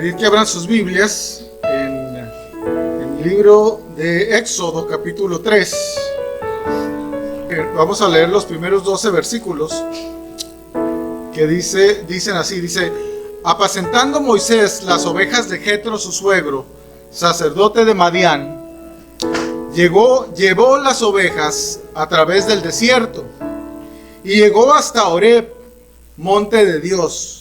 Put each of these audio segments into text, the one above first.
pedir que abran sus Biblias en el libro de Éxodo, capítulo 3. Vamos a leer los primeros 12 versículos que dicen así, apacentando Moisés las ovejas de Jetro su suegro, sacerdote de Madián, llevó las ovejas a través del desierto y llegó hasta Horeb, monte de Dios.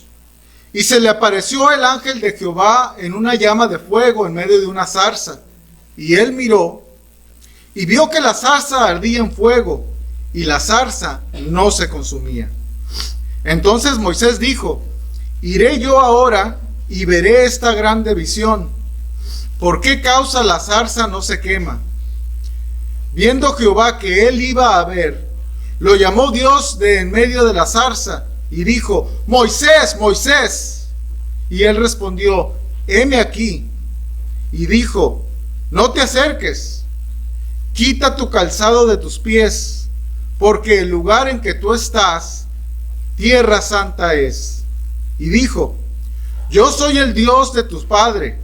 Y se le apareció el ángel de Jehová en una llama de fuego en medio de una zarza. Y él miró y vio que la zarza ardía en fuego y la zarza no se consumía. Entonces Moisés dijo: iré yo ahora y veré esta grande visión. ¿Por qué causa la zarza no se quema? Viendo Jehová que él iba a ver, lo llamó Dios de en medio de la zarza y dijo: Moisés, Moisés. Y él respondió: heme aquí. Y dijo: no te acerques, quita tu calzado de tus pies, porque el lugar en que tú estás, tierra santa es. Y dijo: yo soy el Dios de tu padre,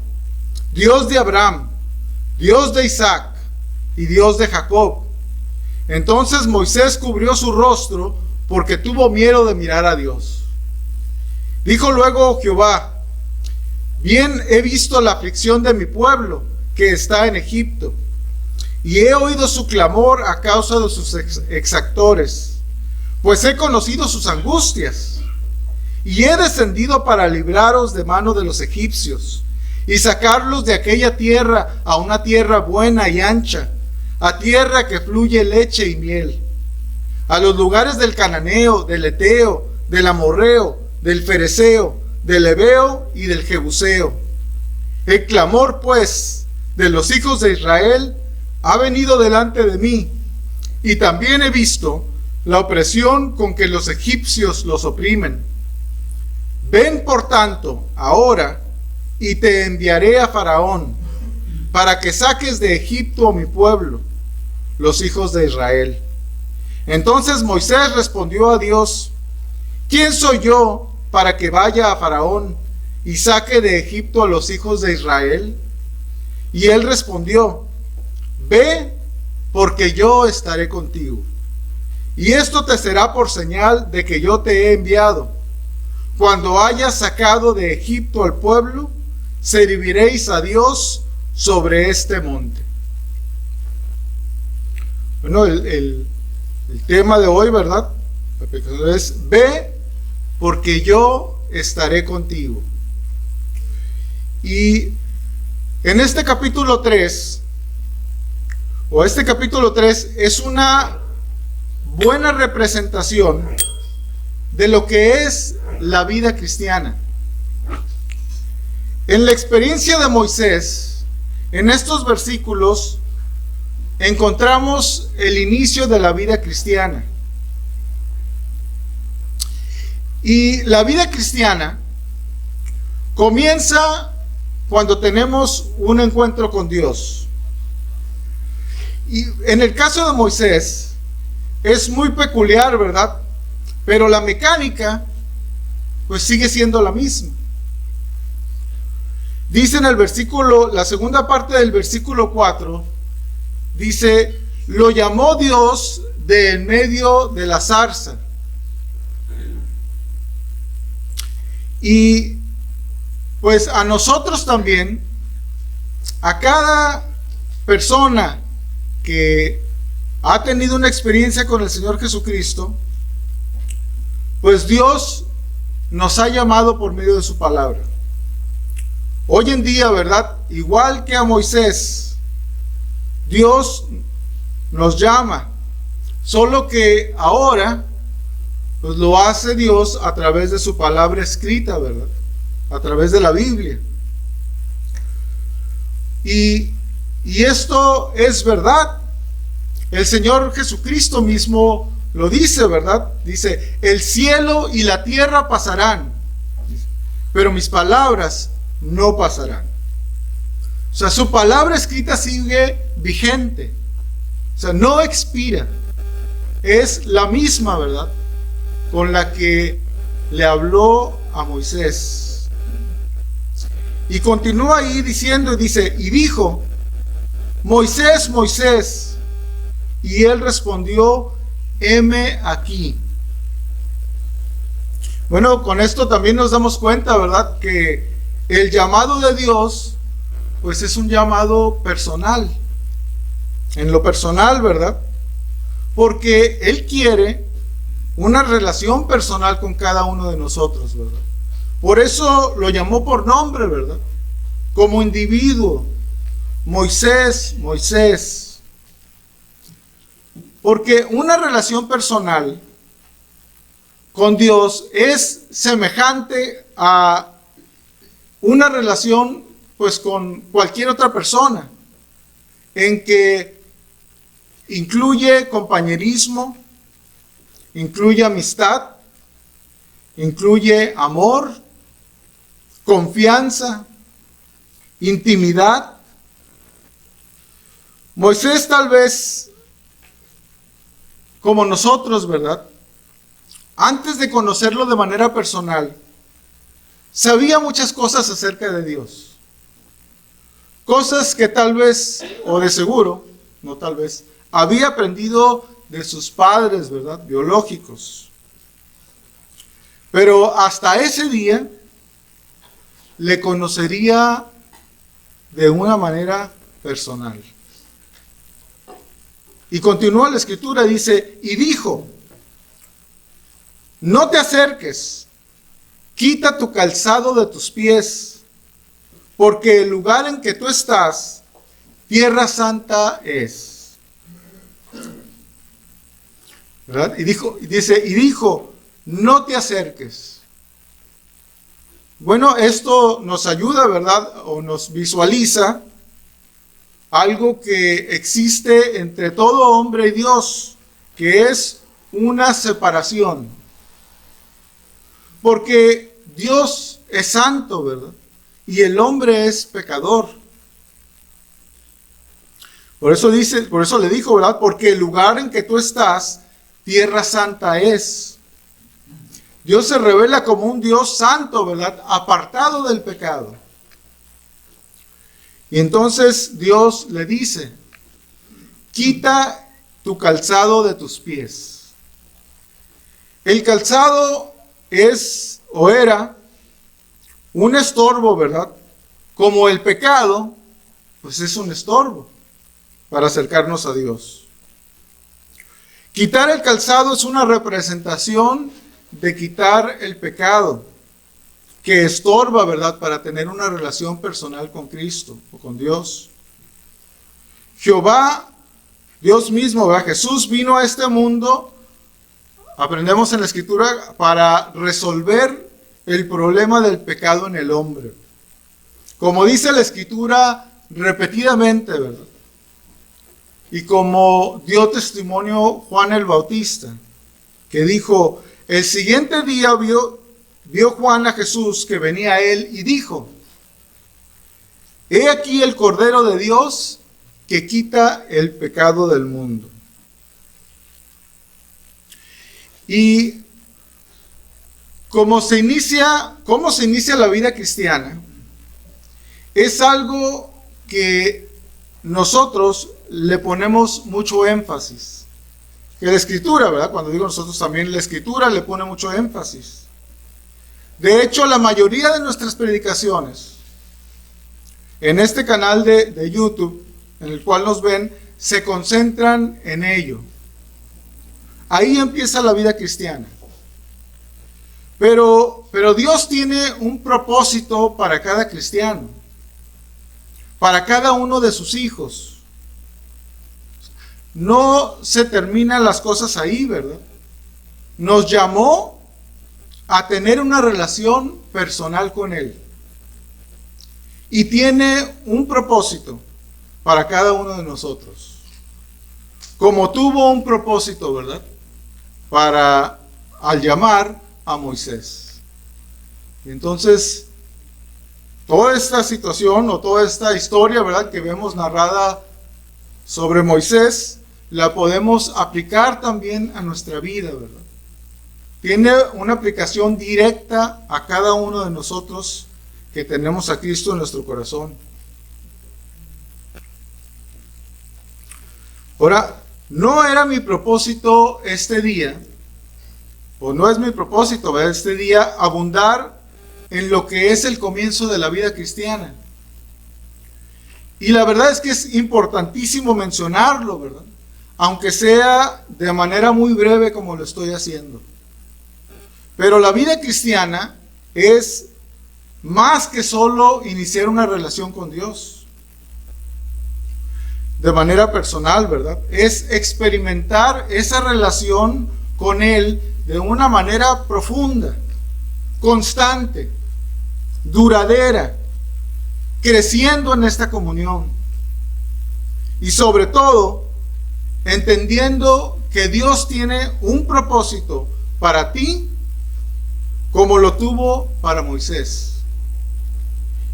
Dios de Abraham, Dios de Isaac y Dios de Jacob. Entonces Moisés cubrió su rostro porque tuvo miedo de mirar a Dios. Dijo luego Jehová: bien he visto la aflicción de mi pueblo que está en Egipto, y he oído su clamor a causa de sus exactores, pues he conocido sus angustias, y he descendido para libraros de mano de los egipcios, y sacarlos de aquella tierra a una tierra buena y ancha, a tierra que fluye leche y miel, a los lugares del cananeo, del eteo, del amorreo, del fereceo, del heveo y del jebuseo. El clamor, pues, de los hijos de Israel ha venido delante de mí, y también he visto la opresión con que los egipcios los oprimen. Ven, por tanto, ahora, y te enviaré a Faraón, para que saques de Egipto a mi pueblo, los hijos de Israel. Entonces Moisés respondió a Dios: ¿quién soy yo para que vaya a Faraón y saque de Egipto a los hijos de Israel? Y él respondió: ve, porque yo estaré contigo. Y esto te será por señal de que yo te he enviado. Cuando hayas sacado de Egipto al pueblo, serviréis a Dios sobre este monte. Bueno, el tema de hoy, ¿verdad? Es: ve, porque yo estaré contigo. Y en este capítulo 3, es una buena representación de lo que es la vida cristiana. En la experiencia de Moisés, en estos versículos, encontramos el inicio de la vida cristiana. Y la vida cristiana comienza cuando tenemos un encuentro con Dios. Y en el caso de Moisés es muy peculiar, ¿verdad? Pero la mecánica pues sigue siendo la misma. Dice en el versículo, la segunda parte del versículo 4, dice: lo llamó Dios de en medio de la zarza. Y pues a nosotros también, a cada persona que ha tenido una experiencia con el Señor Jesucristo, pues Dios nos ha llamado por medio de su palabra. Hoy en día, ¿verdad? Igual que a Moisés, Dios nos llama, solo que ahora pues lo hace Dios a través de su palabra escrita, ¿verdad? A través de la Biblia. Y esto es verdad. El Señor Jesucristo mismo lo dice, ¿verdad? Dice: el cielo y la tierra pasarán, pero mis palabras no pasarán. O sea, su palabra escrita sigue vigente. O sea, no expira. Es la misma, ¿verdad?, con la que le habló a Moisés. Y continúa ahí diciendo, y dice, y dijo, Moisés, Moisés. Y él respondió, heme aquí. Bueno, con esto también nos damos cuenta, ¿verdad? Que el llamado de Dios, pues es un llamado personal. En lo personal, ¿verdad? Porque Él quiere una relación personal con cada uno de nosotros, ¿verdad? Por eso lo llamó por nombre, ¿verdad? Como individuo. Moisés, Moisés. Porque una relación personal con Dios es semejante a una relación pues con cualquier otra persona, en que incluye compañerismo, incluye amistad, incluye amor, confianza, intimidad. Moisés tal vez, como nosotros, ¿verdad? Antes de conocerlo de manera personal, sabía muchas cosas acerca de Dios. Cosas que tal vez, o de seguro, no tal vez, había aprendido de sus padres, ¿verdad? Biológicos. Pero hasta ese día le conocería de una manera personal. Y continúa la escritura, dice, y dijo, no te acerques, quita tu calzado de tus pies, porque el lugar en que tú estás, tierra santa es. ¿Verdad? Y dijo, no te acerques. Bueno, esto nos ayuda, ¿verdad? O nos visualiza algo que existe entre todo hombre y Dios, que es una separación. Porque Dios es santo, ¿verdad? Y el hombre es pecador. Por eso le dijo, ¿verdad? Porque el lugar en que tú estás, tierra santa es. Dios se revela como un Dios santo, ¿verdad? Apartado del pecado. Y entonces Dios le dice, quita tu calzado de tus pies. El calzado es o era un estorbo, ¿verdad? Como el pecado, pues es un estorbo para acercarnos a Dios. Quitar el calzado es una representación de quitar el pecado que estorba, ¿verdad? Para tener una relación personal con Cristo o con Dios. Jehová, Dios mismo, ¿verdad? Jesús vino a este mundo, aprendemos en la Escritura, para resolver el problema del pecado en el hombre. Como dice la Escritura repetidamente, ¿verdad? Y como dio testimonio Juan el Bautista, que dijo, el siguiente día vio Juan a Jesús que venía a él y dijo, he aquí el Cordero de Dios que quita el pecado del mundo. Y cómo se inicia la vida cristiana, es algo que nosotros le ponemos mucho énfasis. Que la Escritura, ¿verdad? Cuando digo nosotros también, la Escritura le pone mucho énfasis. De hecho, la mayoría de nuestras predicaciones en este canal de YouTube, en el cual nos ven, se concentran en ello. Ahí empieza la vida cristiana. Pero Dios tiene un propósito para cada cristiano, para cada uno de sus hijos. No se terminan las cosas ahí, ¿verdad? Nos llamó a tener una relación personal con Él. Y tiene un propósito para cada uno de nosotros. Como tuvo un propósito, ¿verdad? Al llamar a Moisés. Y entonces, toda esta situación o toda esta historia, ¿verdad? Que vemos narrada sobre Moisés, la podemos aplicar también a nuestra vida, ¿verdad? Tiene una aplicación directa a cada uno de nosotros que tenemos a Cristo en nuestro corazón. Ahora, no era mi propósito este día, o no es mi propósito, ¿verdad?, este día abundar en lo que es el comienzo de la vida cristiana. Y la verdad es que es importantísimo mencionarlo, ¿verdad?, aunque sea de manera muy breve como lo estoy haciendo. Pero la vida cristiana es más que solo iniciar una relación con Dios de manera personal, ¿verdad? Es experimentar esa relación con Él de una manera profunda, constante, duradera, creciendo en esta comunión. Y sobre todo, entendiendo que Dios tiene un propósito para ti, como lo tuvo para Moisés,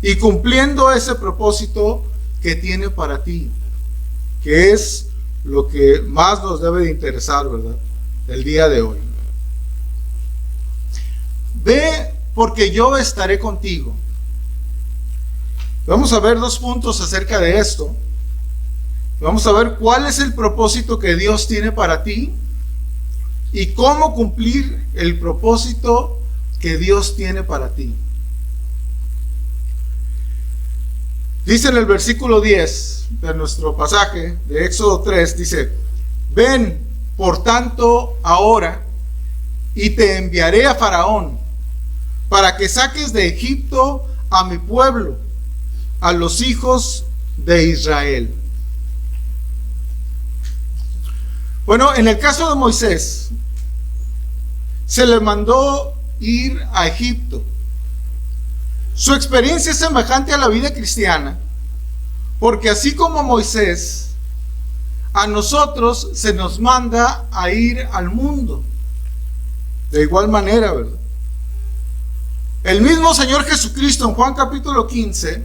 y cumpliendo ese propósito que tiene para ti, que es lo que más nos debe de interesar, ¿verdad?, el día de hoy. Ve, porque yo estaré contigo. Vamos a ver 2 puntos acerca de esto. Vamos a ver cuál es el propósito que Dios tiene para ti y cómo cumplir el propósito que Dios tiene para ti. Dice en el versículo 10 de nuestro pasaje de Éxodo 3, dice: ven, por tanto, ahora, y te enviaré a Faraón, para que saques de Egipto a mi pueblo, a los hijos de Israel. Bueno, en el caso de Moisés, se le mandó ir a Egipto. Su experiencia es semejante a la vida cristiana, porque así como Moisés, a nosotros se nos manda a ir al mundo. De igual manera, ¿verdad? El mismo Señor Jesucristo en Juan capítulo 15,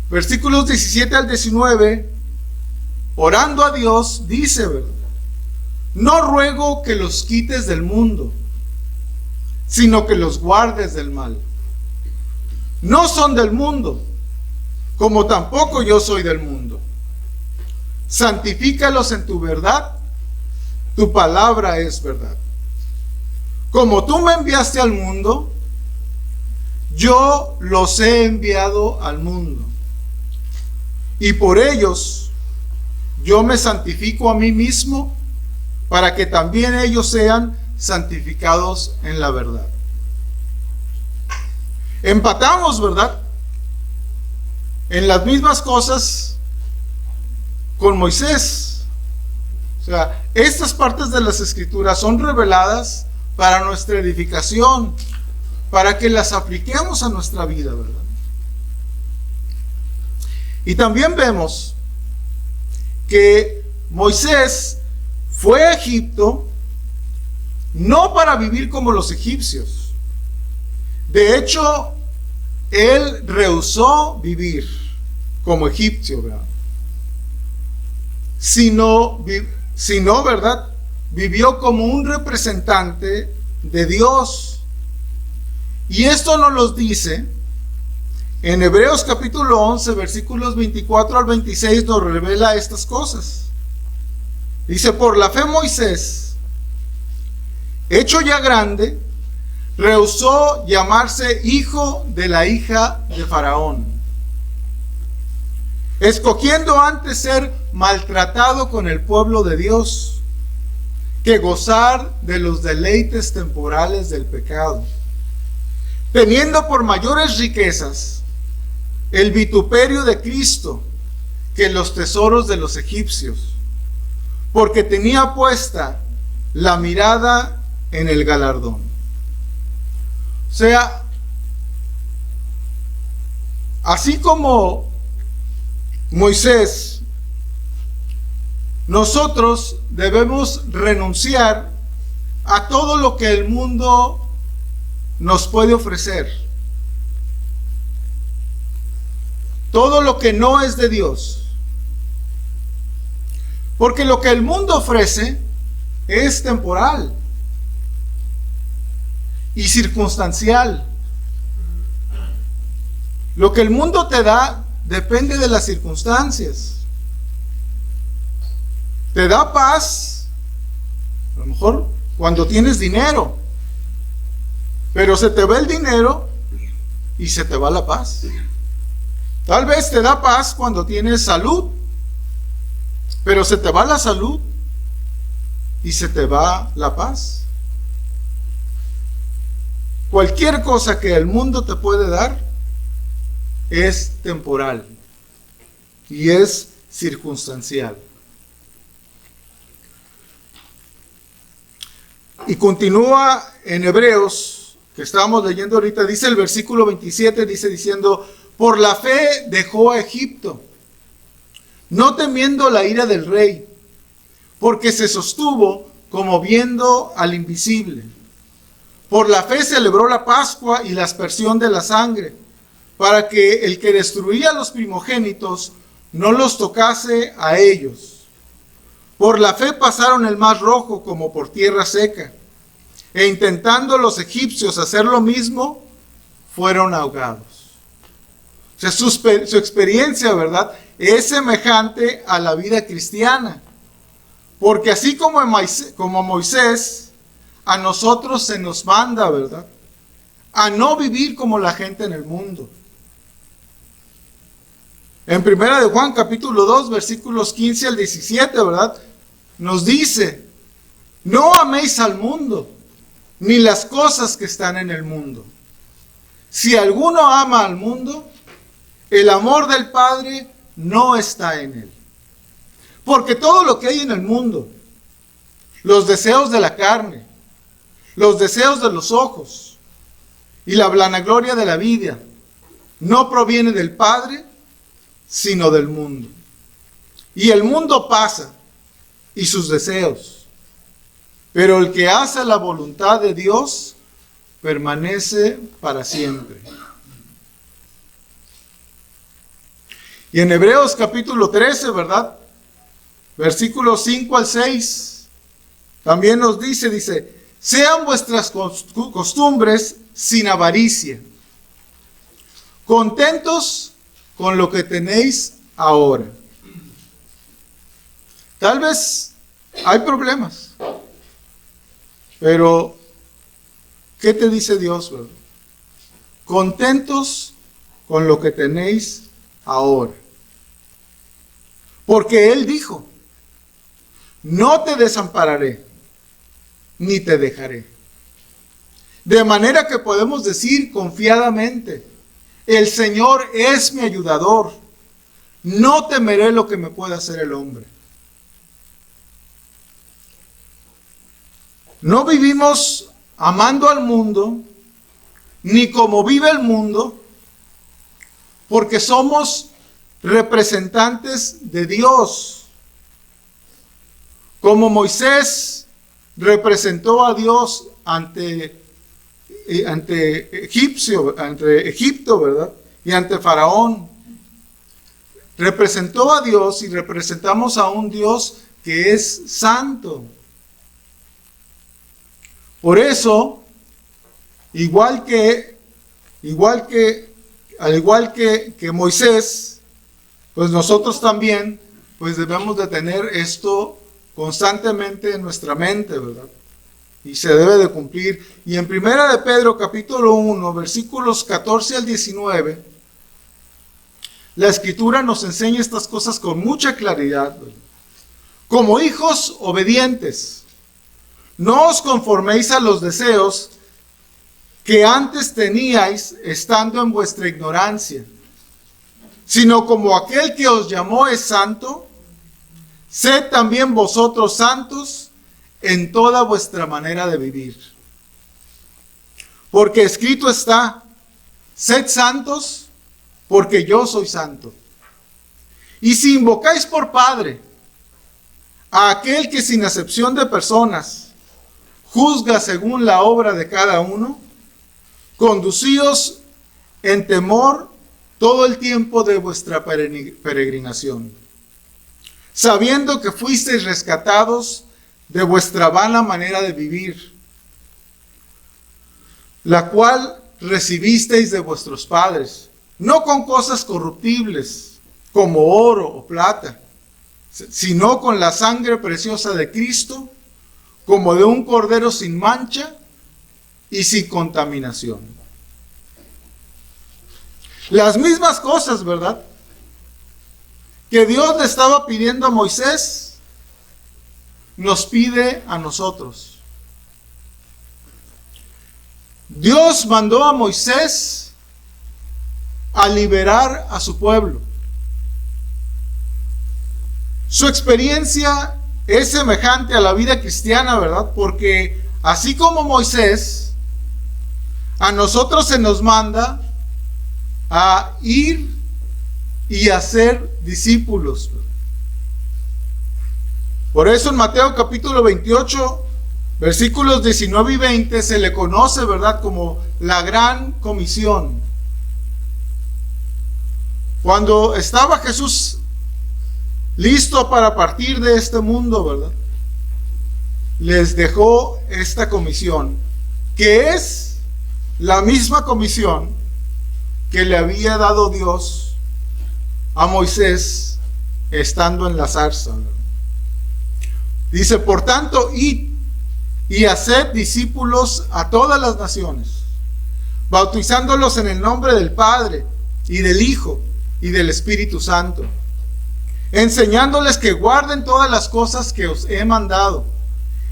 versículos 17 al 19, orando a Dios, dice, ¿verdad?: no ruego que los quites del mundo, sino que los guardes del mal. No son del mundo, como tampoco yo soy del mundo. Santifícalos en tu verdad, tu palabra es verdad. Como tú me enviaste al mundo, yo los he enviado al mundo. Y por ellos yo me santifico a mí mismo, para que también ellos sean santificados en la verdad. Empatamos, ¿verdad?, en las mismas cosas con Moisés. O sea, estas partes de las Escrituras son reveladas para nuestra edificación, para que las apliquemos a nuestra vida, ¿verdad? Y también vemos que Moisés fue a Egipto no para vivir como los egipcios. De hecho, él rehusó vivir como egipcio, ¿verdad?, sino, ¿verdad?, vivió como un representante de Dios. Y esto nos lo dice en Hebreos capítulo 11, versículos 24 al 26, nos revela estas cosas. Dice: por la fe Moisés, hecho ya grande, rehusó llamarse hijo de la hija de Faraón, escogiendo antes ser maltratado con el pueblo de Dios, que gozar de los deleites temporales del pecado, teniendo por mayores riquezas el vituperio de Cristo que los tesoros de los egipcios, porque tenía puesta la mirada en el galardón. O sea, así como Moisés, nosotros debemos renunciar a todo lo que el mundo nos puede ofrecer, todo lo que no es de Dios, porque lo que el mundo ofrece es temporal y circunstancial. Lo que el mundo te da depende de las circunstancias. Te da paz, a lo mejor cuando tienes dinero, pero se te va el dinero y se te va la paz. Tal vez te da paz cuando tienes salud, pero se te va la salud y se te va la paz. Cualquier cosa que el mundo te puede dar es temporal y es circunstancial. Y continúa en Hebreos, que estábamos leyendo ahorita, dice el versículo 27, dice diciendo: por la fe dejó a Egipto, no temiendo la ira del rey, porque se sostuvo como viendo al invisible. Por la fe celebró la Pascua y la aspersión de la sangre, para que el que destruía a los primogénitos no los tocase a ellos. Por la fe pasaron el mar rojo como por tierra seca, e intentando los egipcios hacer lo mismo, fueron ahogados. O sea, su experiencia, ¿verdad?, es semejante a la vida cristiana. Porque así como a Moisés, a nosotros se nos manda, ¿verdad?, a no vivir como la gente en el mundo. En 1 de Juan capítulo 2, versículos 15 al 17, ¿verdad?, nos dice: no améis al mundo, ni las cosas que están en el mundo. Si alguno ama al mundo, el amor del Padre no está en él. Porque todo lo que hay en el mundo, los deseos de la carne, los deseos de los ojos y la vanagloria de la vida, no proviene del Padre, sino del mundo. Y el mundo pasa, y sus deseos, pero el que hace la voluntad de Dios permanece para siempre. Y en Hebreos capítulo 13, ¿verdad?, versículos 5 al 6, también nos dice, sean vuestras costumbres sin avaricia, contentos con lo que tenéis ahora. Tal vez hay problemas, pero ¿qué te dice Dios, verdad? Contentos con lo que tenéis ahora. Porque Él dijo: no te desampararé, ni te dejaré. De manera que podemos decir confiadamente: el Señor es mi ayudador, no temeré lo que me pueda hacer el hombre. No vivimos amando al mundo, ni como vive el mundo, porque somos representantes de Dios. Como Moisés representó a Dios ante Egipto, ¿verdad?, y ante Faraón. Representó a Dios y representamos a un Dios que es santo. Por eso, al igual que Moisés, pues nosotros también pues debemos de tener esto constantemente en nuestra mente, ¿verdad? Y se debe de cumplir. Y en 1 de Pedro capítulo 1, versículos 14 al 19, la Escritura nos enseña estas cosas con mucha claridad, ¿verdad? Como hijos obedientes, no os conforméis a los deseos que antes teníais estando en vuestra ignorancia, sino como aquel que os llamó es santo, sed también vosotros santos en toda vuestra manera de vivir. Porque escrito está: sed santos, porque yo soy santo. Y si invocáis por Padre a aquel que sin acepción de personas juzga según la obra de cada uno, conducíos en temor todo el tiempo de vuestra peregrinación, sabiendo que fuisteis rescatados de vuestra vana manera de vivir, la cual recibisteis de vuestros padres, no con cosas corruptibles, como oro o plata, sino con la sangre preciosa de Cristo, como de un cordero sin mancha y sin contaminación. Las mismas cosas, ¿verdad?, que Dios le estaba pidiendo a Moisés, nos pide a nosotros. Dios mandó a Moisés a liberar a su pueblo. Su experiencia es semejante a la vida cristiana, ¿verdad? Porque así como Moisés, a nosotros se nos manda a ir y a ser discípulos. Por eso en Mateo capítulo 28, versículos 19 y 20, se le conoce, ¿verdad?, como la gran comisión. Cuando estaba Jesús listo para partir de este mundo, ¿verdad?, les dejó esta comisión, que es la misma comisión que le había dado Dios a Moisés estando en la zarza. Dice, por tanto, id y haced discípulos a todas las naciones, bautizándolos en el nombre del Padre y del Hijo y del Espíritu Santo, enseñándoles que guarden todas las cosas que os he mandado.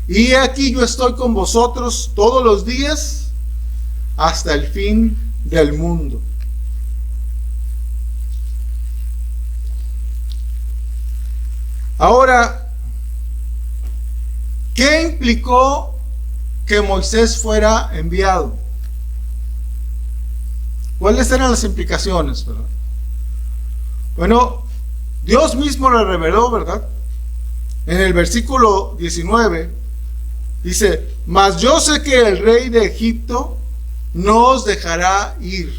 Y aquí yo estoy con vosotros todos los días hasta el fin del mundo. Ahora, ¿qué implicó que Moisés fuera enviado? ¿Cuáles eran las implicaciones, verdad? Bueno, Dios mismo le reveló, ¿verdad? En el versículo 19 dice, mas yo sé que el rey de Egipto no os dejará ir.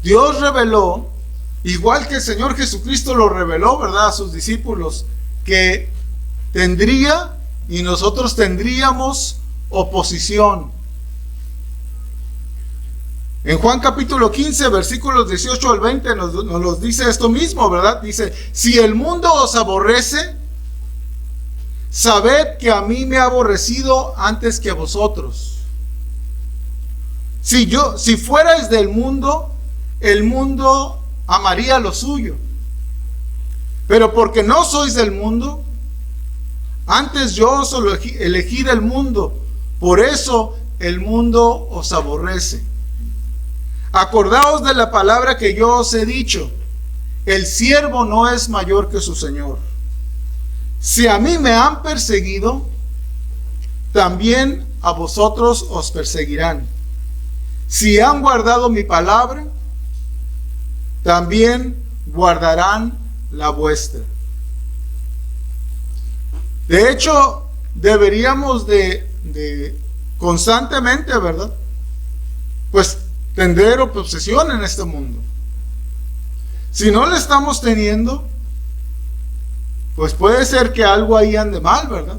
Dios reveló, igual que el Señor Jesucristo lo reveló, ¿verdad?, a sus discípulos, que tendría y nosotros tendríamos oposición. En Juan capítulo 15, versículos 18 al 20 nos dice esto mismo, ¿verdad? Dice, si el mundo os aborrece, sabed que a mí me ha aborrecido antes que a vosotros. Si fuerais del mundo, el mundo amaría lo suyo. Pero porque no sois del mundo, antes yo os elegí del mundo, por eso el mundo os aborrece. Acordaos de la palabra que yo os he dicho, el siervo no es mayor que su señor. Si a mí me han perseguido, también a vosotros os perseguirán. Si han guardado mi palabra, también guardarán la vuestra. De hecho, deberíamos de constantemente, ¿verdad?, pues tener obsesión en este mundo. Si no la estamos teniendo, pues puede ser que algo ahí ande mal, ¿verdad?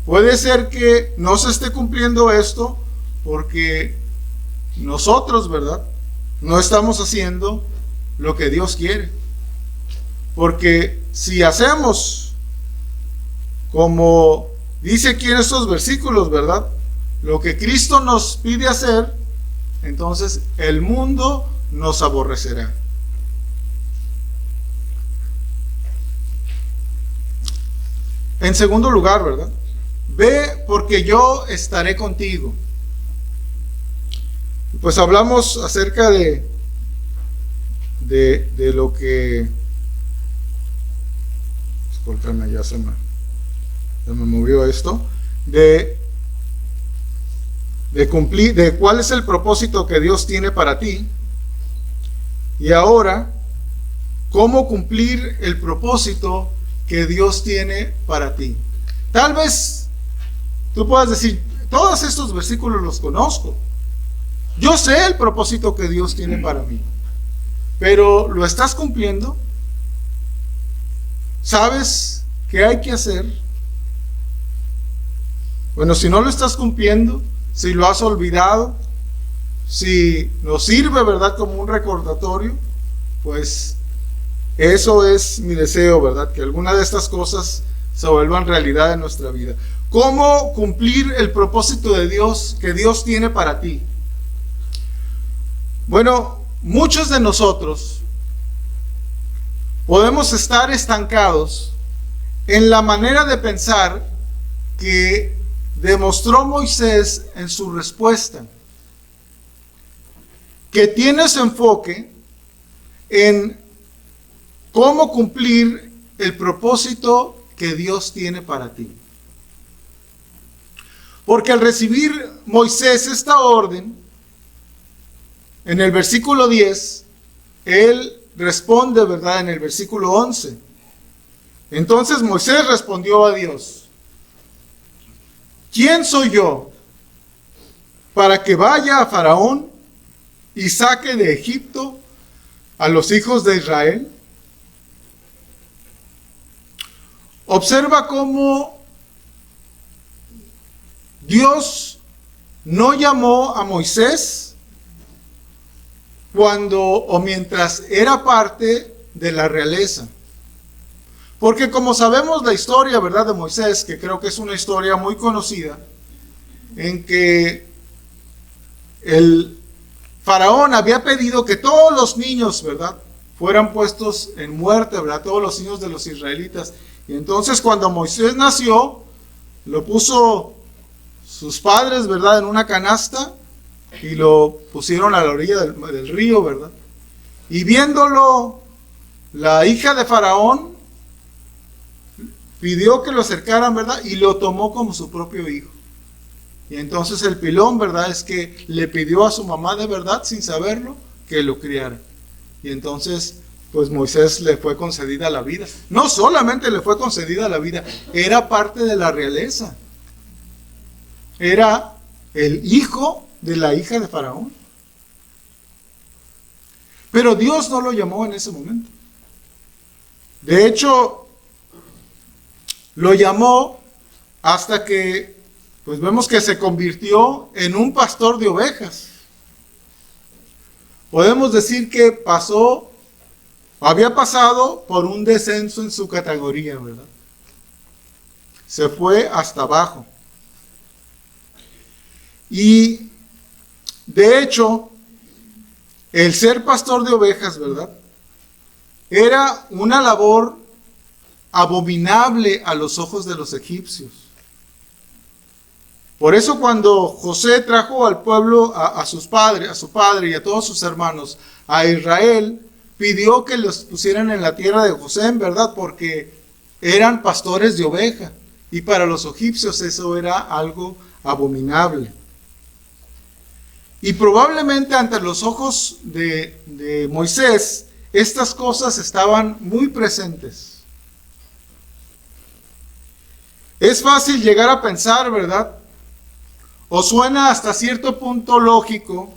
Puede ser que no se esté cumpliendo esto porque nosotros, ¿verdad?, no estamos haciendo lo que Dios quiere. Porque si hacemos como dice aquí en estos versículos, ¿verdad?, lo que Cristo nos pide hacer, entonces el mundo nos aborrecerá. En segundo lugar, ¿verdad?, ve porque yo estaré contigo. Pues hablamos acerca de lo que... Disculpenme, ya se me movió esto. De cumplir, de cuál es el propósito que Dios tiene para ti. Y ahora, cómo cumplir el propósito que Dios tiene para ti. Tal vez tú puedas decir, todos estos versículos los conozco. Yo sé el propósito que Dios tiene para mí. Pero ¿lo estás cumpliendo? ¿Sabes qué hay que hacer? Bueno, si no lo estás cumpliendo, si lo has olvidado, si nos sirve, ¿verdad?, como un recordatorio, pues eso es mi deseo, ¿verdad?, que alguna de estas cosas se vuelvan realidad en nuestra vida. ¿Cómo cumplir el propósito de Dios que Dios tiene para ti? Bueno, muchos de nosotros podemos estar estancados en la manera de pensar que demostró Moisés en su respuesta, que tiene su enfoque en cómo cumplir el propósito que Dios tiene para ti. Porque al recibir Moisés esta orden, en el versículo 10, él responde, ¿verdad?, en el versículo 11. Entonces Moisés respondió a Dios: ¿quién soy yo para que vaya a Faraón y saque de Egipto a los hijos de Israel? Observa cómo Dios no llamó a Moisés cuando o mientras era parte de la realeza. Porque como sabemos la historia, ¿verdad?, de Moisés, que creo que es una historia muy conocida, en que el Faraón había pedido que todos los niños, ¿verdad?, fueran puestos en muerte, ¿verdad?, todos los niños de los israelitas. Y entonces cuando Moisés nació, lo puso sus padres, ¿verdad?, en una canasta y lo pusieron a la orilla del río, ¿verdad? Y viéndolo, la hija de Faraón pidió que lo acercaran, ¿verdad?, y lo tomó como su propio hijo. Y entonces el pilón, ¿verdad?, es que le pidió a su mamá de verdad, sin saberlo, que lo criara. Y entonces, pues Moisés le fue concedida la vida. No solamente le fue concedida la vida, era parte de la realeza. Era el hijo de la hija de Faraón. Pero Dios no lo llamó en ese momento. De hecho, lo llamó hasta que, pues vemos que se convirtió en un pastor de ovejas. Podemos decir que había pasado por un descenso en su categoría, ¿verdad? Se fue hasta abajo. Y de hecho, el ser pastor de ovejas, ¿verdad?, era una labor abominable a los ojos de los egipcios. Por eso cuando José trajo al pueblo, a su padre y a todos sus hermanos, a Israel, pidió que los pusieran en la tierra de José, en verdad, porque eran pastores de oveja. Y para los egipcios eso era algo abominable. Y probablemente ante los ojos de Moisés, estas cosas estaban muy presentes. Es fácil llegar a pensar, ¿verdad?, o suena hasta cierto punto lógico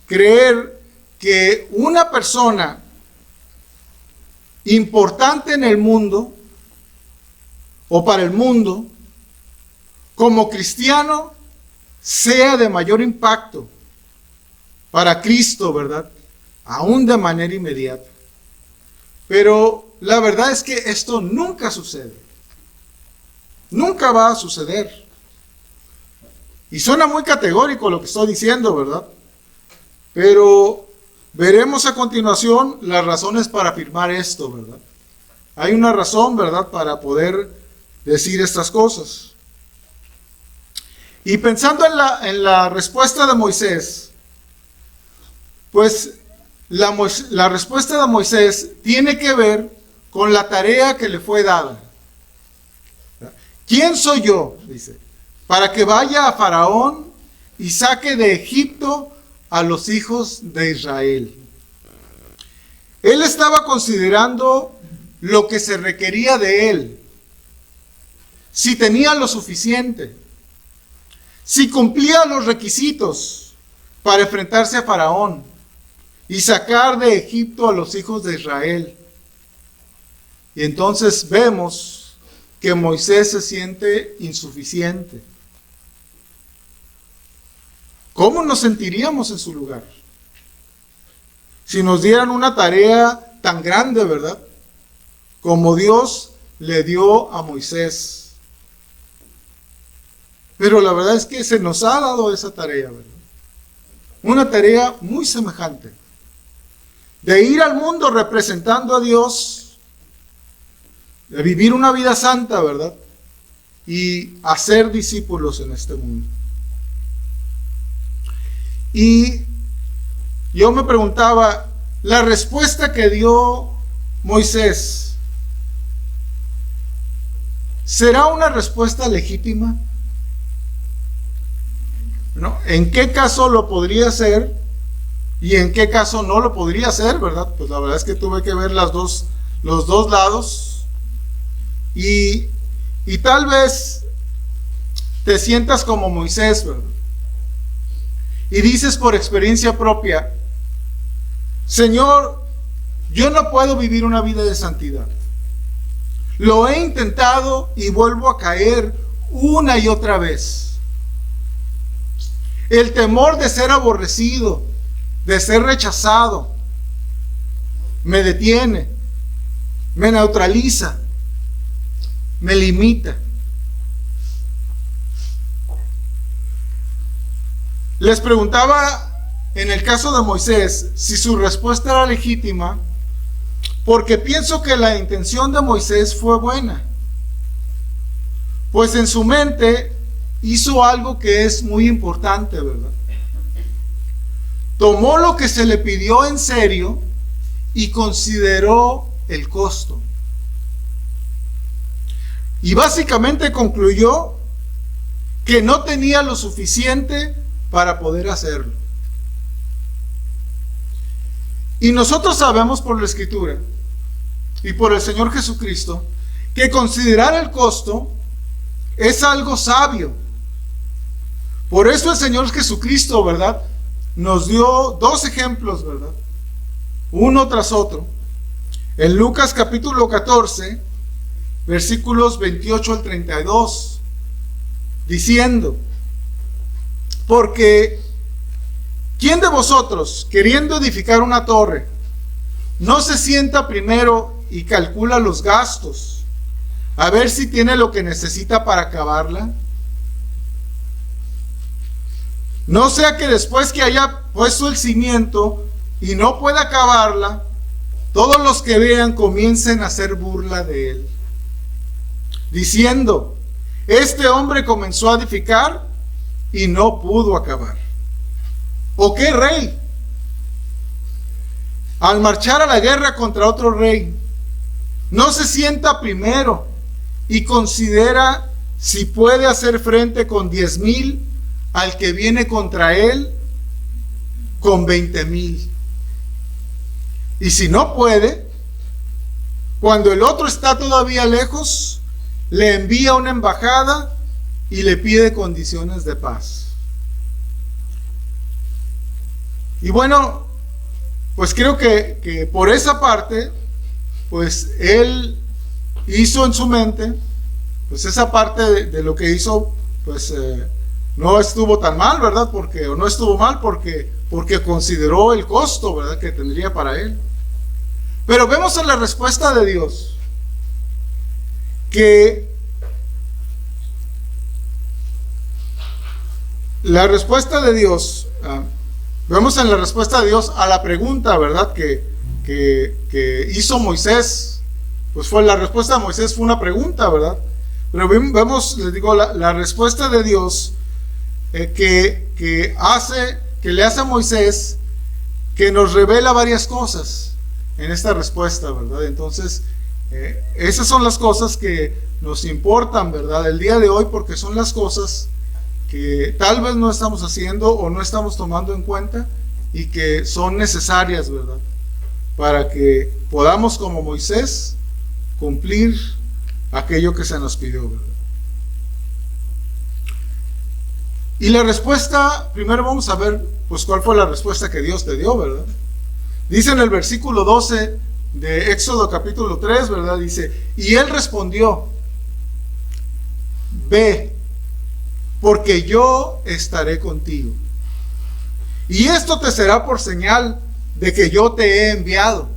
creer que una persona importante en el mundo o para el mundo, como cristiano, sea de mayor impacto para Cristo, ¿verdad?, aún de manera inmediata. Pero la verdad es que esto nunca sucede. Nunca va a suceder. Y suena muy categórico lo que estoy diciendo, ¿verdad? Pero veremos a continuación las razones para afirmar esto, ¿verdad? Hay una razón, ¿verdad?, para poder decir estas cosas. Y pensando en la respuesta de Moisés, pues la respuesta de Moisés tiene que ver con la tarea que le fue dada. ¿Quién soy yo?, dice, para que vaya a Faraón y saque de Egipto a los hijos de Israel. Él estaba considerando lo que se requería de él, si tenía lo suficiente, si cumplía los requisitos para enfrentarse a Faraón y sacar de Egipto a los hijos de Israel. Y entonces vemos que Moisés se siente insuficiente. ¿Cómo nos sentiríamos en su lugar? Si nos dieran una tarea tan grande, ¿verdad? Como Dios le dio a Moisés. Pero la verdad es que se nos ha dado esa tarea, ¿verdad? Una tarea muy semejante. De ir al mundo representando a Dios, de vivir una vida santa, ¿verdad? Y hacer discípulos en este mundo. Y yo me preguntaba, la respuesta que dio Moisés, ¿será una respuesta legítima? ¿No? ¿En qué caso lo podría hacer y en qué caso no lo podría hacer, verdad? Pues la verdad es que tuve que ver los dos lados y tal vez te sientas como Moisés, ¿verdad? Y dices por experiencia propia, Señor, yo no puedo vivir una vida de santidad. Lo he intentado y vuelvo a caer una y otra vez. El temor de ser aborrecido, de ser rechazado, me detiene, me neutraliza, me limita. Les preguntaba en el caso de Moisés si su respuesta era legítima, porque pienso que la intención de Moisés fue buena, pues en su mente hizo algo que es muy importante, ¿verdad? Tomó lo que se le pidió en serio y consideró el costo. Y básicamente concluyó que no tenía lo suficiente para poder hacerlo. Y nosotros sabemos por la Escritura y por el Señor Jesucristo que considerar el costo es algo sabio. Por eso el Señor Jesucristo, ¿verdad?, nos dio dos ejemplos, ¿verdad?, uno tras otro. En Lucas capítulo 14, versículos 28 al 32, diciendo: porque ¿quién de vosotros, queriendo edificar una torre, no se sienta primero y calcula los gastos, a ver si tiene lo que necesita para acabarla? No sea que después que haya puesto el cimiento y no pueda acabarla, todos los que vean comiencen a hacer burla de él, diciendo: este hombre comenzó a edificar y no pudo acabar. ¿O qué rey, al marchar a la guerra contra otro rey, no se sienta primero y considera si puede hacer frente con 10,000 al que viene contra él con 20,000? Y si no puede, cuando el otro está todavía lejos, le envía una embajada y le pide condiciones de paz. Y bueno, pues creo que por esa parte, pues él hizo en su mente, pues esa parte de lo que hizo, pues no estuvo tan mal, ¿verdad? O no estuvo mal porque consideró el costo, ¿verdad?, que tendría para él. Pero vemos en la respuesta de Dios que la respuesta de Dios, vemos en la respuesta de Dios a la pregunta, ¿verdad?, que hizo Moisés. Pues la respuesta de Moisés fue una pregunta, ¿verdad? Pero vemos, les digo, la respuesta de Dios que le hace a Moisés, que nos revela varias cosas en esta respuesta, ¿verdad? Entonces, esas son las cosas que nos importan, ¿verdad?, el día de hoy, porque son las cosas que tal vez no estamos haciendo o no estamos tomando en cuenta y que son necesarias, ¿verdad?, para que podamos, como Moisés, cumplir aquello que se nos pidió, ¿verdad? Y la respuesta, primero vamos a ver, pues, cuál fue la respuesta que Dios te dio, ¿verdad? Dice en el versículo 12 de Éxodo capítulo 3, ¿verdad? Dice: y él respondió: ve, porque yo estaré contigo, Y esto te será por señal de que yo te he enviado.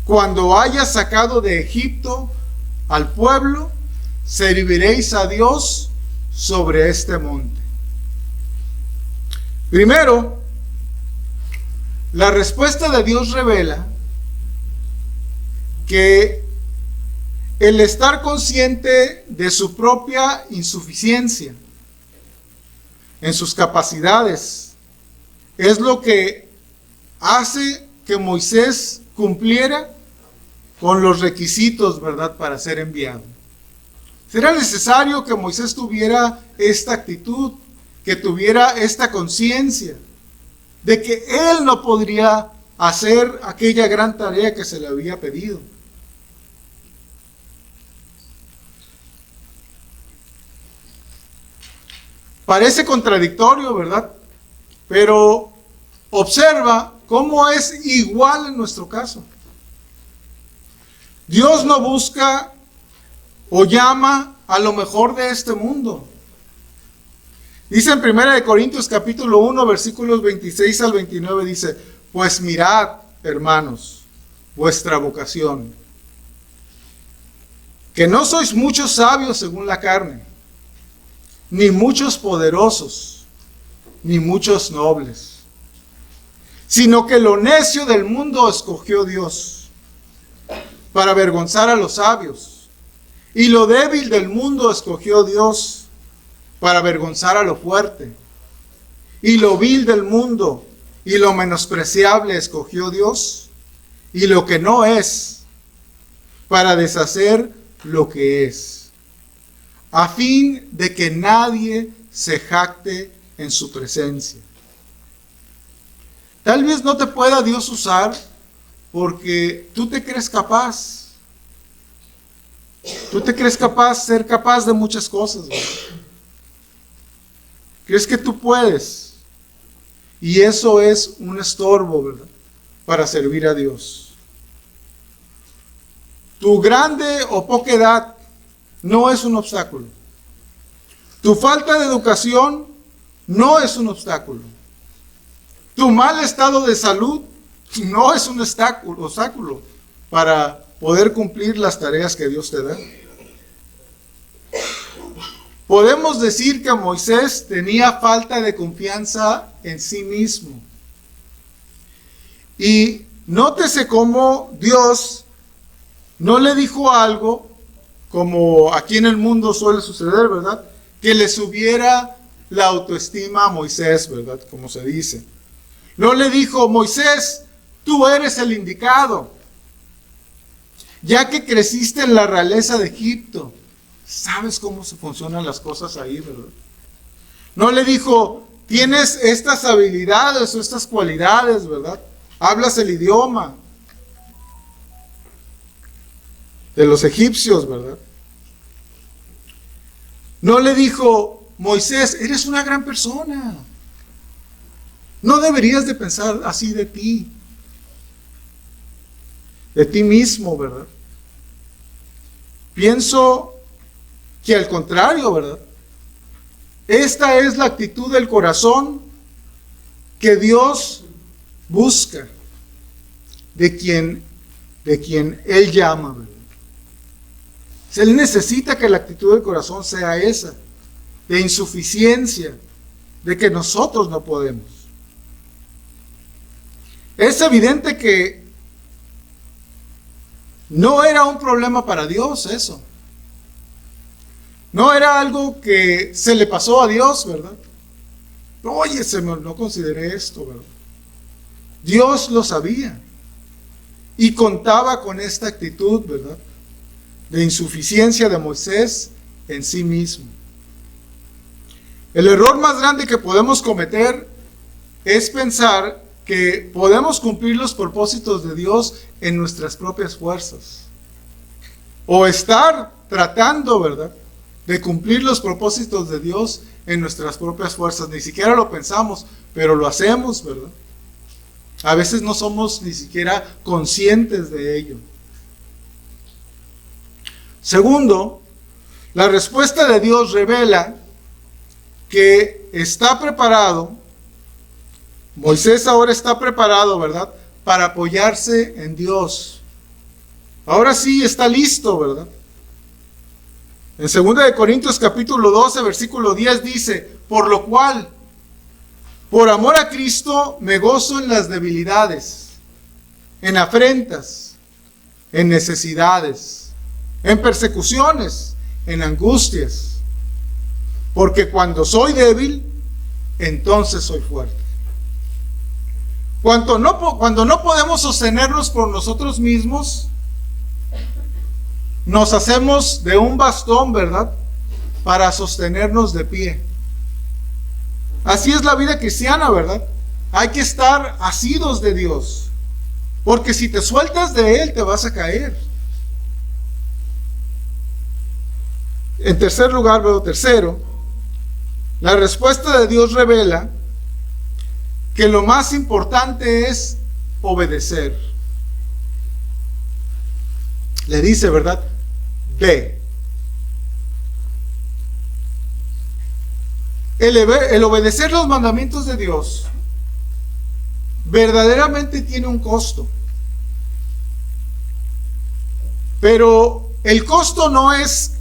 Cuando hayas sacado de Egipto al pueblo, serviréis a Dios sobre este monte. Primero, la respuesta de Dios revela que el estar consciente de su propia insuficiencia en sus capacidades es lo que hace que Moisés cumpliera con los requisitos, ¿verdad?, para ser enviado. Será necesario que Moisés tuviera esta actitud, que tuviera esta conciencia de que él no podría hacer aquella gran tarea que se le había pedido. Parece contradictorio, ¿verdad? Pero observa cómo es igual en nuestro caso. Dios no busca o llama a lo mejor de este mundo. Dice en 1 Corintios capítulo 1, versículos 26 al 29, dice: pues mirad, hermanos, vuestra vocación, que no sois muchos sabios según la carne, ni muchos poderosos, ni muchos nobles, sino que lo necio del mundo escogió Dios para avergonzar a los sabios, y lo débil del mundo escogió Dios para avergonzar a lo fuerte, y lo vil del mundo y lo menospreciable escogió Dios, y lo que no es, para deshacer lo que es, a fin de que nadie se jacte en su presencia. Tal vez no te pueda Dios usar porque tú te crees capaz. Tú te crees capaz, ser capaz de muchas cosas, ¿verdad? Crees que tú puedes. Y eso es un estorbo, ¿verdad?, para servir a Dios. Tu grande o poca edad no es un obstáculo. Tu falta de educación no es un obstáculo. Tu mal estado de salud no es un obstáculo para poder cumplir las tareas que Dios te da. Podemos decir que Moisés tenía falta de confianza en sí mismo. Y nótese cómo Dios no le dijo algo, como aquí en el mundo suele suceder, ¿verdad?, que le subiera la autoestima a Moisés, ¿verdad?, como se dice. No le dijo: Moisés, tú eres el indicado, ya que creciste en la realeza de Egipto. ¿Sabes cómo se funcionan las cosas ahí, verdad? No le dijo: tienes estas habilidades o estas cualidades, ¿verdad? Hablas el idioma de los egipcios, ¿verdad? No le dijo: Moisés, eres una gran persona. No deberías de pensar así de ti mismo, ¿verdad? Pienso que al contrario, ¿verdad? Esta es la actitud del corazón que Dios busca de quien Él llama, ¿verdad? Él necesita que la actitud del corazón sea esa, de insuficiencia, de que nosotros no podemos. Es evidente que no era un problema para Dios eso. No era algo que se le pasó a Dios, ¿verdad? Oye, no consideré esto, ¿verdad? Dios lo sabía y contaba con esta actitud, ¿verdad?, de insuficiencia de Moisés en sí mismo. El error más grande que podemos cometer es pensar que podemos cumplir los propósitos de Dios en nuestras propias fuerzas, o estar tratando, ¿verdad?, de cumplir los propósitos de Dios en nuestras propias fuerzas. Ni siquiera lo pensamos, pero lo hacemos, ¿verdad? A veces no somos ni siquiera conscientes de ello. Segundo, la respuesta de Dios revela que está preparado Moisés ahora está preparado, ¿verdad?, para apoyarse en Dios. Ahora sí está listo, ¿verdad? En 2 de Corintios capítulo 12, versículo 10 dice: por lo cual, por amor a Cristo, me gozo en las debilidades, en afrentas, en necesidades, en persecuciones, en angustias. Porque cuando soy débil, entonces soy fuerte. Cuando no podemos sostenernos por nosotros mismos, nos hacemos de un bastón, ¿verdad?, para sostenernos de pie. Así es la vida cristiana, ¿verdad? Hay que estar asidos de Dios, porque si te sueltas de Él, te vas a caer. En tercer lugar, tercero, la respuesta de Dios revela que lo más importante es obedecer. Le dice, ¿verdad?, ve. El obedecer los mandamientos de Dios verdaderamente tiene un costo. Pero el costo no es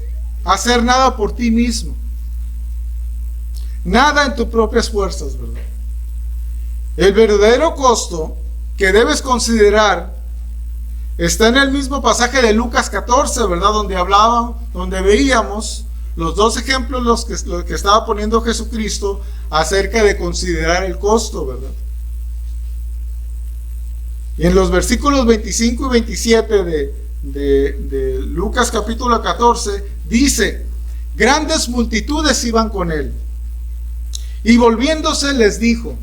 hacer nada por ti mismo. Nada en tus propias fuerzas, ¿verdad? El verdadero costo que debes considerar está en el mismo pasaje de Lucas 14, ¿verdad?, donde veíamos los dos ejemplos los que estaba poniendo Jesucristo acerca de considerar el costo, ¿verdad? Y en los versículos 25 y 27 de Lucas capítulo 14 dice: grandes multitudes iban con él, y volviéndose les dijo: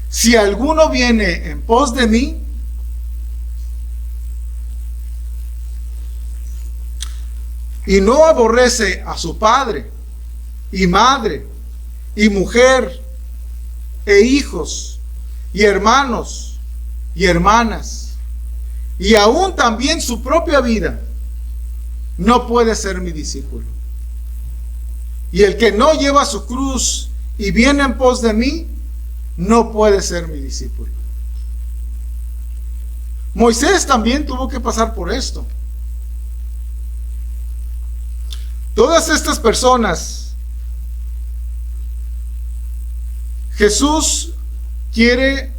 si alguno viene en pos de mí, y no aborrece a su padre, y madre, y mujer, e hijos, y hermanos, y hermanas, y aún también su propia vida, no puede ser mi discípulo. Y el que no lleva su cruz y viene en pos de mí, no puede ser mi discípulo. Moisés también tuvo que pasar por esto. Todas estas personas, Jesús quiere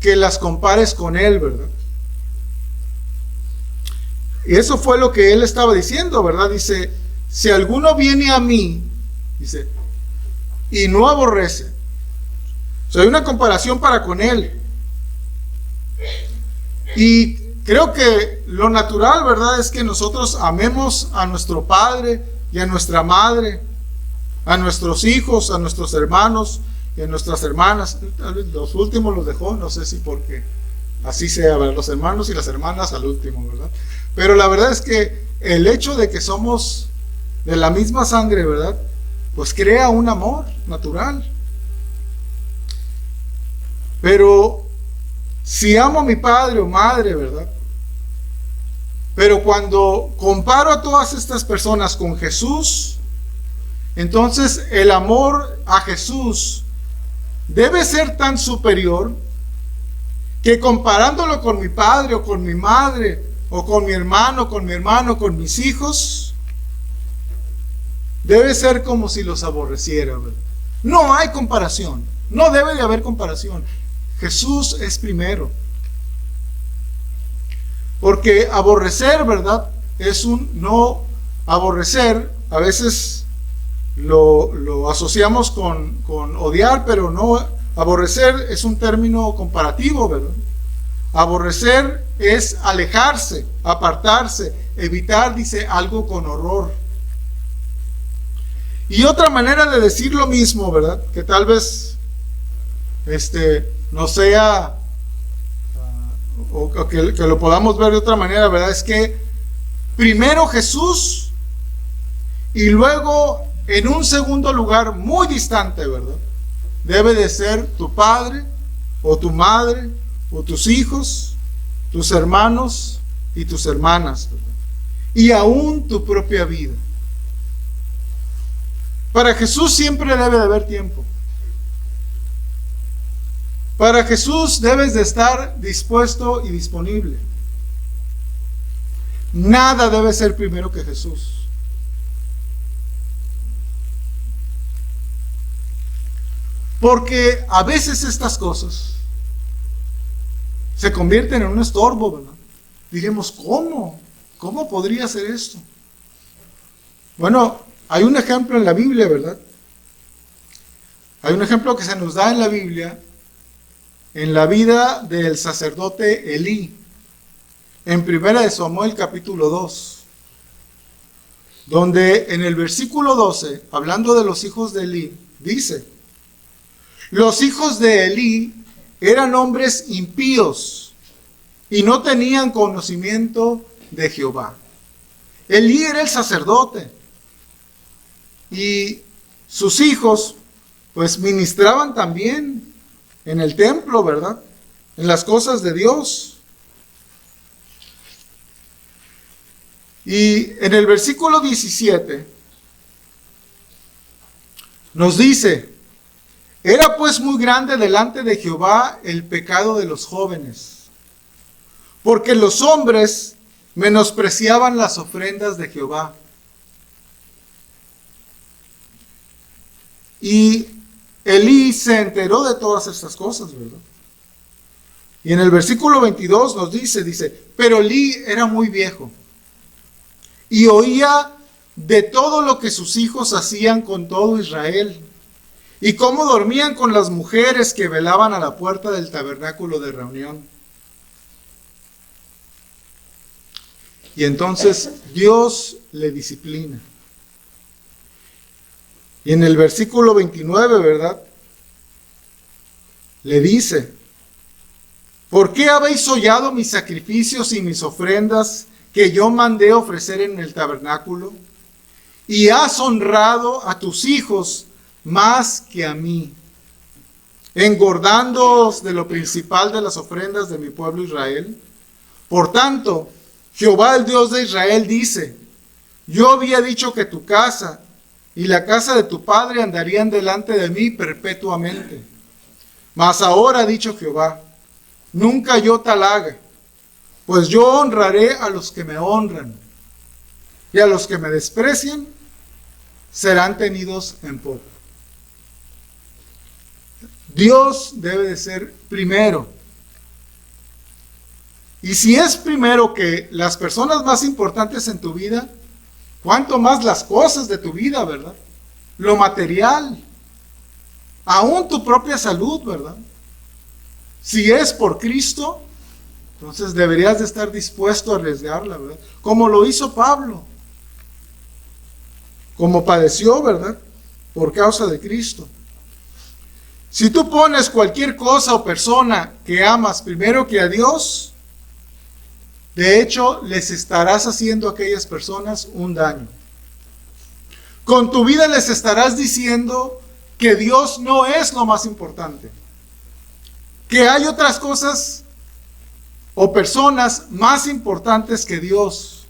que las compares con Él, ¿verdad? Y eso fue lo que Él estaba diciendo, ¿verdad? Dice: si alguno viene a mí, dice, y no aborrece. O sea, hay una comparación para con Él. Y creo que lo natural, ¿verdad?, es que nosotros amemos a nuestro padre y a nuestra madre, a nuestros hijos, a nuestros hermanos y a nuestras hermanas. Los últimos los dejó, no sé si porque así sea, ¿verdad?, los hermanos y las hermanas al último, ¿verdad? Pero la verdad es que el hecho de que somos de la misma sangre, ¿verdad?, pues crea un amor natural. Pero si amo a mi padre o madre, ¿verdad?, pero cuando comparo a todas estas personas con Jesús, entonces el amor a Jesús debe ser tan superior que comparándolo con mi padre o con mi madre o con mi hermano, con mis hijos, debe ser como si los aborreciera, ¿verdad? No hay comparación, no debe de haber comparación. Jesús es primero. Porque aborrecer, ¿verdad?, es no aborrecer. A veces lo asociamos con odiar, pero no. Aborrecer es un término comparativo, ¿verdad? Aborrecer es alejarse, apartarse, evitar, dice, algo con horror. Y otra manera de decir lo mismo, ¿verdad?, que tal vez no sea o que lo podamos ver de otra manera, ¿verdad?, es que primero Jesús y luego en un segundo lugar muy distante, ¿verdad?, debe de ser tu padre o tu madre o tus hijos, tus hermanos y tus hermanas, ¿verdad?, y aún tu propia vida. Para Jesús siempre debe de haber tiempo. Para Jesús debes de estar dispuesto y disponible. Nada debe ser primero que Jesús. Porque a veces estas cosas se convierten en un estorbo, ¿verdad? Diremos, ¿cómo? ¿Cómo podría ser esto? Bueno, hay un ejemplo en la Biblia, ¿verdad? Hay un ejemplo que se nos da en la Biblia, en la vida del sacerdote Elí, en 1 Samuel capítulo 2, donde en el versículo 12, hablando de los hijos de Elí, dice: los hijos de Elí eran hombres impíos y no tenían conocimiento de Jehová. Elí era el sacerdote y sus hijos pues ministraban también en el templo, ¿verdad? En las cosas de Dios. Y en el versículo 17 nos dice: era pues muy grande delante de Jehová el pecado de los jóvenes, porque los hombres menospreciaban las ofrendas de Jehová. Y Elí se enteró de todas estas cosas, ¿verdad? Y en el versículo 22 nos dice, pero Elí era muy viejo y oía de todo lo que sus hijos hacían con todo Israel, y cómo dormían con las mujeres que velaban a la puerta del tabernáculo de reunión. Y entonces Dios le disciplina. Y en el versículo 29, ¿verdad? Le dice: ¿por qué habéis hollado mis sacrificios y mis ofrendas que yo mandé ofrecer en el tabernáculo? Y has honrado a tus hijos más que a mí, engordándoos de lo principal de las ofrendas de mi pueblo Israel. Por tanto, Jehová el Dios de Israel dice: yo había dicho que tu casa y la casa de tu padre andarían delante de mí perpetuamente. Mas ahora ha dicho Jehová: nunca yo tal haga, pues yo honraré a los que me honran, y a los que me desprecian serán tenidos en poco. Dios debe de ser primero. Y si es primero que las personas más importantes en tu vida, cuánto más las cosas de tu vida, ¿verdad? Lo material, aún tu propia salud, ¿verdad? Si es por Cristo, entonces deberías de estar dispuesto a arriesgarla, ¿verdad? Como lo hizo Pablo, como padeció, ¿verdad? Por causa de Cristo. Si tú pones cualquier cosa o persona que amas primero que a Dios, de hecho, les estarás haciendo a aquellas personas un daño. Con tu vida les estarás diciendo que Dios no es lo más importante, que hay otras cosas o personas más importantes que Dios.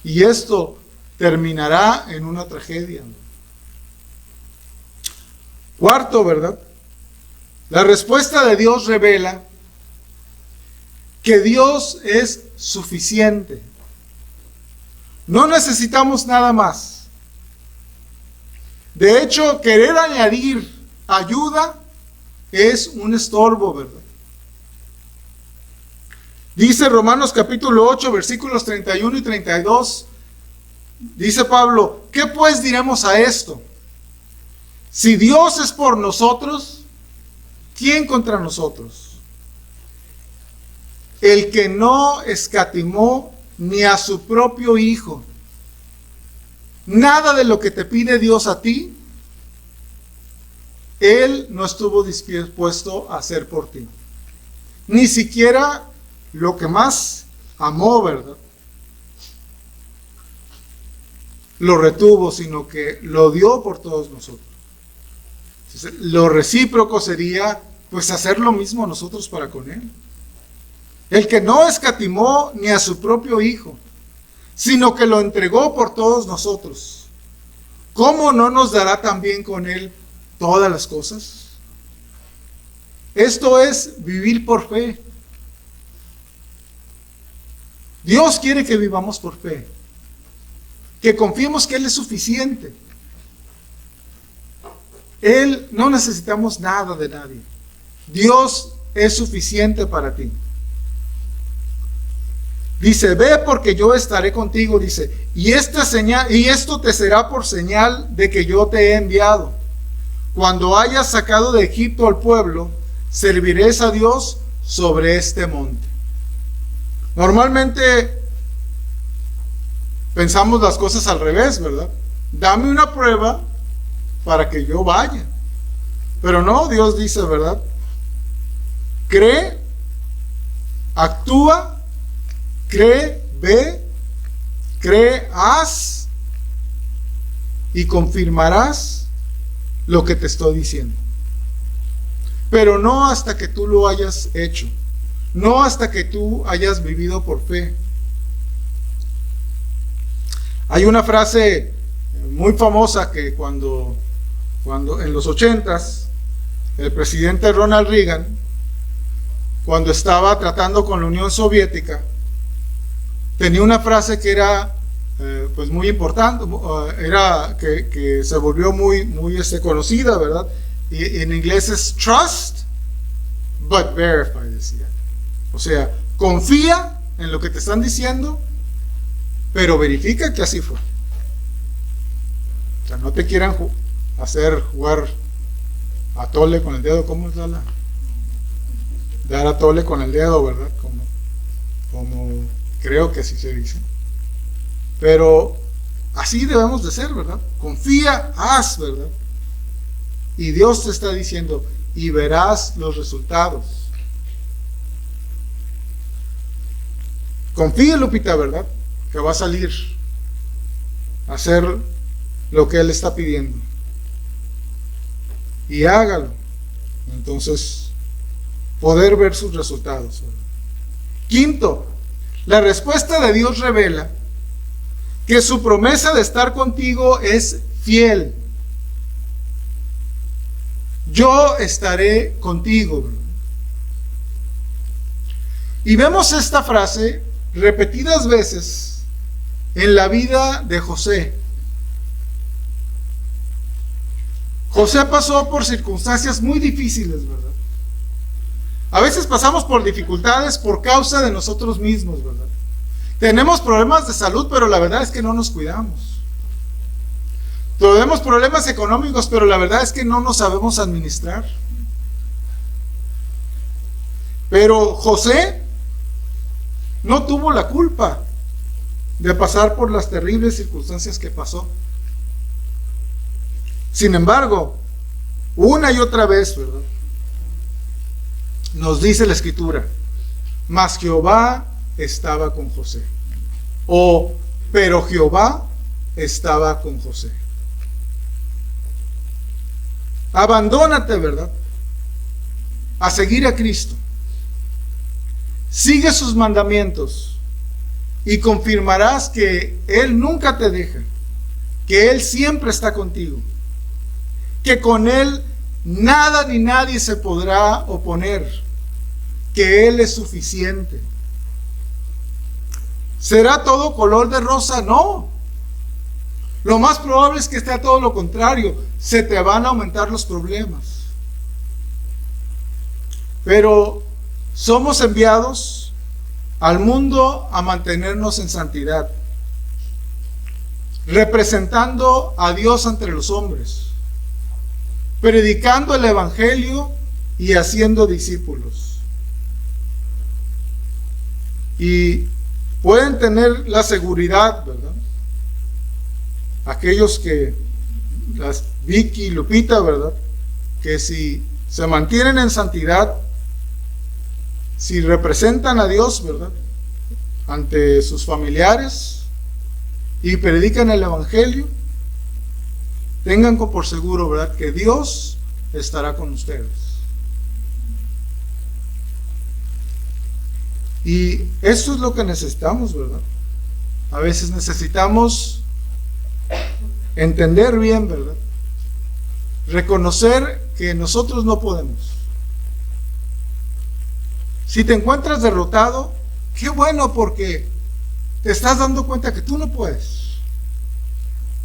Y esto terminará en una tragedia. Cuarto, ¿verdad? La respuesta de Dios revela que Dios es suficiente. No necesitamos nada más. De hecho, querer añadir ayuda es un estorbo, ¿verdad? Dice Romanos capítulo 8, versículos 31 y 32. Dice Pablo: ¿qué pues diremos a esto? Si Dios es por nosotros, ¿quién contra nosotros? El que no escatimó ni a su propio Hijo. Nada de lo que te pide Dios a ti, Él no estuvo dispuesto a hacer por ti. Ni siquiera lo que más amó, ¿verdad? Lo retuvo, sino que lo dio por todos nosotros. Entonces, lo recíproco sería pues hacer lo mismo nosotros para con Él. El que no escatimó ni a su propio Hijo, sino que lo entregó por todos nosotros, ¿cómo no nos dará también con Él todas las cosas? Esto es vivir por fe. Dios quiere que vivamos por fe, que confiemos que Él es suficiente. Él no necesitamos nada de nadie. Dios es suficiente para ti. Dice, ve porque yo estaré contigo, dice, y esto te será por señal de que yo te he enviado. Cuando hayas sacado de Egipto al pueblo, serviréis a Dios sobre este monte. Normalmente pensamos las cosas al revés, ¿verdad? Dame una prueba para que yo vaya. Pero no, Dios dice, ¿verdad? Cree, actúa, cree, ve, cree, haz y confirmarás lo que te estoy diciendo. Pero no hasta que tú lo hayas hecho, no hasta que tú hayas vivido por fe. Hay una frase muy famosa que cuando en los 80s, el presidente Ronald Reagan, cuando estaba tratando con la Unión Soviética, tenía una frase que era pues muy importante, era que se volvió muy conocida, ¿verdad? Y en inglés es trust but verify, decía. O sea, confía en lo que te están diciendo, pero verifica que así fue. O sea, no te quieran hacer jugar a tole con el dedo. ¿Cómo es la? Dar a tole con el dedo, ¿verdad? Como creo que así se dice. Pero así debemos de ser, ¿verdad? Confía, haz, ¿verdad? Y Dios te está diciendo, y verás los resultados. Confía, Lupita, ¿verdad? Que va a salir a hacer lo que Él está pidiendo. Y hágalo. Entonces, poder ver sus resultados, ¿verdad? Quinto, la respuesta de Dios revela que su promesa de estar contigo es fiel. Yo estaré contigo. Y vemos esta frase repetidas veces en la vida de José. José pasó por circunstancias muy difíciles, ¿verdad? A veces pasamos por dificultades por causa de nosotros mismos, ¿verdad? Tenemos problemas de salud, pero la verdad es que no nos cuidamos. Tenemos problemas económicos, pero la verdad es que no nos sabemos administrar. Pero José no tuvo la culpa de pasar por las terribles circunstancias que pasó. Sin embargo, una y otra vez, ¿verdad?, nos dice la Escritura, mas Jehová estaba con José. O, pero Jehová estaba con José. Abandónate, ¿verdad?, a seguir a Cristo. Sigue sus mandamientos y confirmarás que Él nunca te deja, que Él siempre está contigo, que con Él nada ni nadie se podrá oponer, que Él es suficiente. ¿Será todo color de rosa? No. Lo más probable es que esté todo lo contrario. Se te van a aumentar los problemas. Pero somos enviados al mundo a mantenernos en santidad, representando a Dios entre los hombres, predicando el Evangelio y haciendo discípulos. Y pueden tener la seguridad, ¿verdad?, aquellos que, las Vicky y Lupita, ¿verdad?, que si se mantienen en santidad, si representan a Dios, ¿verdad?, ante sus familiares y predican el Evangelio, tengan por seguro, ¿verdad?, que Dios estará con ustedes. Y eso es lo que necesitamos, ¿verdad? A veces necesitamos entender bien, ¿verdad?, reconocer que nosotros no podemos, Si te encuentras derrotado, qué bueno, porque te estás dando cuenta que tú no puedes.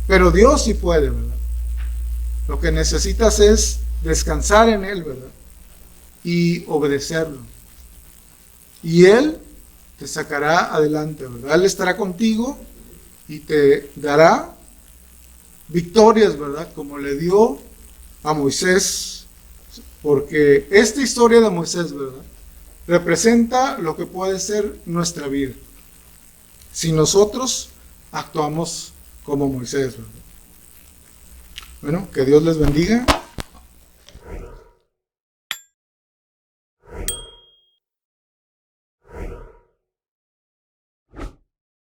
Pero Dios sí puede, ¿verdad? Lo que necesitas es descansar en Él, ¿verdad? Y obedecerlo. Y Él te sacará adelante, ¿verdad? Él estará contigo y te dará victorias, ¿verdad? Como le dio a Moisés, porque esta historia de Moisés, ¿verdad?, representa lo que puede ser nuestra vida si nosotros actuamos como Moisés, ¿verdad? Bueno, que Dios les bendiga.